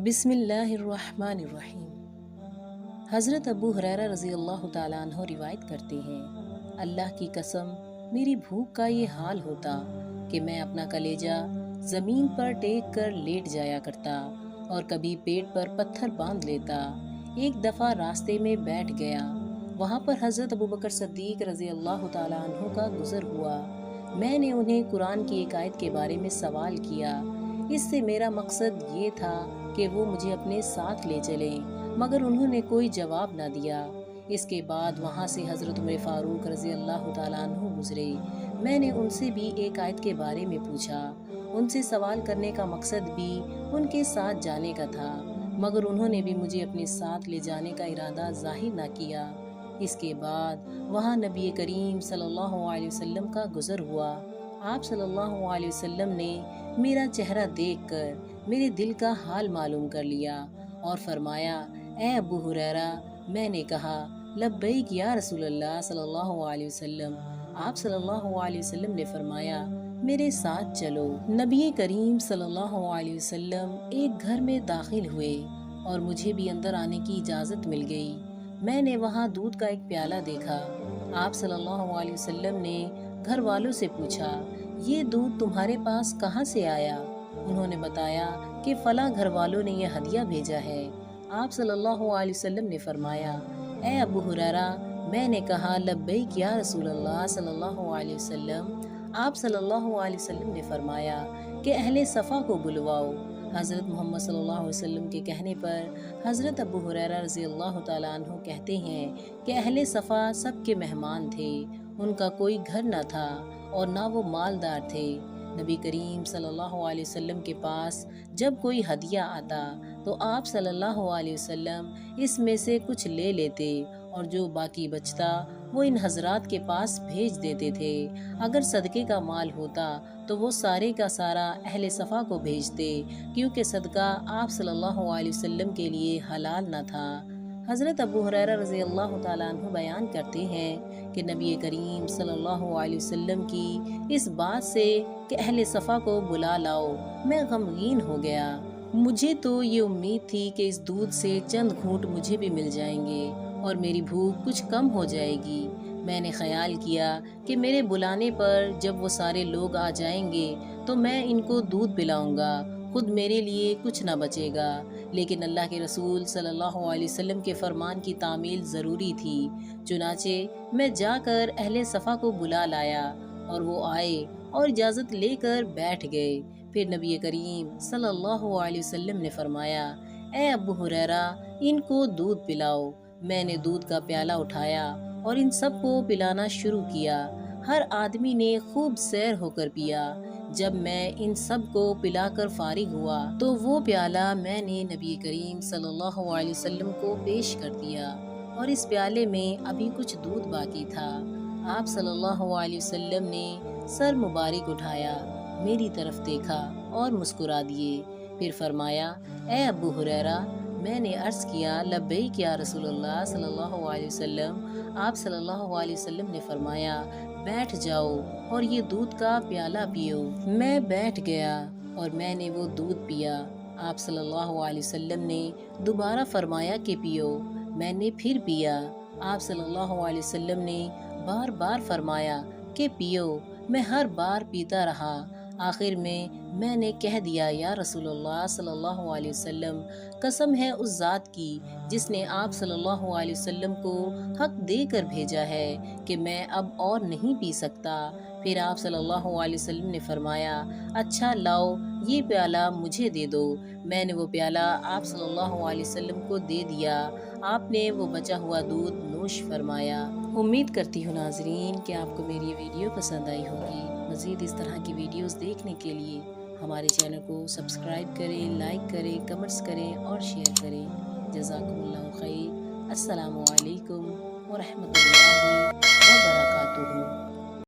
بسم اللہ الرحمن الرحیم۔ حضرت ابو ہریرہ رضی اللہ تعالیٰ عنہ روایت کرتے ہیں، اللہ کی قسم میری بھوک کا یہ حال ہوتا کہ میں اپنا کلیجہ زمین پر ٹیک کر لیٹ جایا کرتا اور کبھی پیٹ پر پتھر باندھ لیتا۔ ایک دفعہ راستے میں بیٹھ گیا، وہاں پر حضرت ابو بکر صدیق رضی اللہ تعالیٰ عنہ کا گزر ہوا۔ میں نے انہیں قرآن کی ایک آیت کے بارے میں سوال کیا۔ اس سے میرا مقصد یہ تھا کہ وہ مجھے اپنے ساتھ لے چلیں، مگر انہوں نے کوئی جواب نہ دیا۔ اس کے بعد وہاں سے حضرت عمر فاروق رضی اللہ تعالیٰ عنہ گزرے۔ میں نے ان سے بھی ایک آیت کے بارے میں پوچھا۔ ان سے سوال کرنے کا مقصد بھی ان کے ساتھ جانے کا تھا، مگر انہوں نے بھی مجھے اپنے ساتھ لے جانے کا ارادہ ظاہر نہ کیا۔ اس کے بعد وہاں نبی کریم صلی اللہ علیہ وسلم کا گزر ہوا۔ آپ صلی اللہ علیہ وسلم نے میرا چہرہ دیکھ کر میرے دل کا حال معلوم کر لیا اور فرمایا، اے ابو ہریرہ۔ میں نے کہا، لبیک یا رسول اللہ صلی اللہ علیہ وسلم۔ آپ صلی اللہ علیہ وسلم نے فرمایا، میرے ساتھ چلو۔ نبی کریم صلی اللہ علیہ وسلم ایک گھر میں داخل ہوئے اور مجھے بھی اندر آنے کی اجازت مل گئی۔ میں نے وہاں دودھ کا ایک پیالہ دیکھا۔ آپ صلی اللہ علیہ وسلم نے گھر والوں سے پوچھا، یہ دودھ تمہارے پاس کہاں سے آیا؟ انہوں نے بتایا کہ فلاں گھر والوں نے یہ ہدیہ بھیجا ہے۔ آپ صلی اللہ علیہ وسلم نے فرمایا، اے ابو ہریرہ۔ میں نے کہا، لبیک یا رسول اللہ صلی اللہ علیہ وسلم۔ آپ صلی اللہ علیہ وسلم نے فرمایا کہ اہل صفا کو بلواؤ۔ حضرت محمد صلی اللہ علیہ وسلم کے کہنے پر حضرت ابو ہریرہ رضی اللہ تعالیٰ عنہ کہتے ہیں کہ اہل صفا سب کے مہمان تھے، ان کا کوئی گھر نہ تھا اور نہ وہ مالدار تھے۔ نبی کریم صلی اللہ علیہ وسلم کے پاس جب کوئی ہدیہ آتا تو آپ صلی اللہ علیہ وسلم اس میں سے کچھ لے لیتے اور جو باقی بچتا وہ ان حضرات کے پاس بھیج دیتے تھے۔ اگر صدقے کا مال ہوتا تو وہ سارے کا سارا اہل صفا کو بھیجتے، کیونکہ صدقہ آپ صلی اللہ علیہ وسلم کے لیے حلال نہ تھا۔ حضرت ابو ہریرہ رضی اللہ تعالیٰ عنہ بیان کرتے ہیں کہ نبی کریم صلی اللہ علیہ وسلم کی اس بات سے کہ اہل صفا کو بلا لاؤ میں غمگین ہو گیا۔ مجھے تو یہ امید تھی کہ اس دودھ سے چند گھونٹ مجھے بھی مل جائیں گے اور میری بھوک کچھ کم ہو جائے گی۔ میں نے خیال کیا کہ میرے بلانے پر جب وہ سارے لوگ آ جائیں گے تو میں ان کو دودھ پلاؤں گا، خود میرے لیے کچھ نہ بچے گا۔ لیکن اللہ کے رسول صلی اللہ علیہ وسلم کے فرمان کی تعمیل ضروری تھی، چنانچہ میں جا کر اہل صفا کو بلا لایا اور وہ آئے اور اجازت لے کر بیٹھ گئے۔ پھر نبی کریم صلی اللہ علیہ وسلم نے فرمایا، اے ابو ہریرہ، ان کو دودھ پلاؤ۔ میں نے دودھ کا پیالہ اٹھایا اور ان سب کو پلانا شروع کیا۔ ہر آدمی نے خوب سیر ہو کر پیا۔ جب میں ان سب کو پلا کر فارغ ہوا تو وہ پیالہ میں نے نبی کریم صلی اللہ علیہ وسلم کو پیش کر دیا اور اس پیالے میں ابھی کچھ دودھ باقی تھا۔ آپ صلی اللہ علیہ وسلم نے سر مبارک اٹھایا، میری طرف دیکھا اور مسکرا دیے، پھر فرمایا، اے ابو ہریرہ۔ میں نے عرض کیا، لبیک یا رسول اللہ صلی اللہ علیہ وسلم۔ آپ صلی اللہ علیہ وسلم نے فرمایا، بیٹھ جاؤ اور یہ دودھ کا پیالہ پیو۔ میں بیٹھ گیا اور میں نے وہ دودھ پیا۔ آپ صلی اللہ علیہ وسلم نے دوبارہ فرمایا کہ پیو۔ میں نے پھر پیا۔ آپ صلی اللہ علیہ وسلم نے بار بار فرمایا کہ پیو۔ میں ہر بار پیتا رہا۔ آخر میں نے کہہ دیا، یا رسول اللہ صلی اللہ علیہ وسلم، قسم ہے اس ذات کی جس نے آپ صلی اللہ علیہ وسلم کو حق دے کر بھیجا ہے کہ میں اب اور نہیں پی سکتا۔ پھر آپ صلی اللہ علیہ وسلم نے فرمایا، اچھا لاؤ یہ پیالہ مجھے دے دو۔ میں نے وہ پیالہ آپ صلی اللہ علیہ وسلم کو دے دیا۔ آپ نے وہ بچا ہوا دودھ نوش فرمایا۔ امید کرتی ہوں ناظرین کہ آپ کو میری یہ ویڈیو پسند آئی ہوگی۔ مزید اس طرح کی ویڈیوز دیکھنے کے لیے ہمارے چینل کو سبسکرائب کریں، لائک کریں، کمنٹس کریں اور شیئر کریں۔ جزاکم اللہ خیر۔ السلام علیکم ورحمۃ اللہ وبرکاتہ۔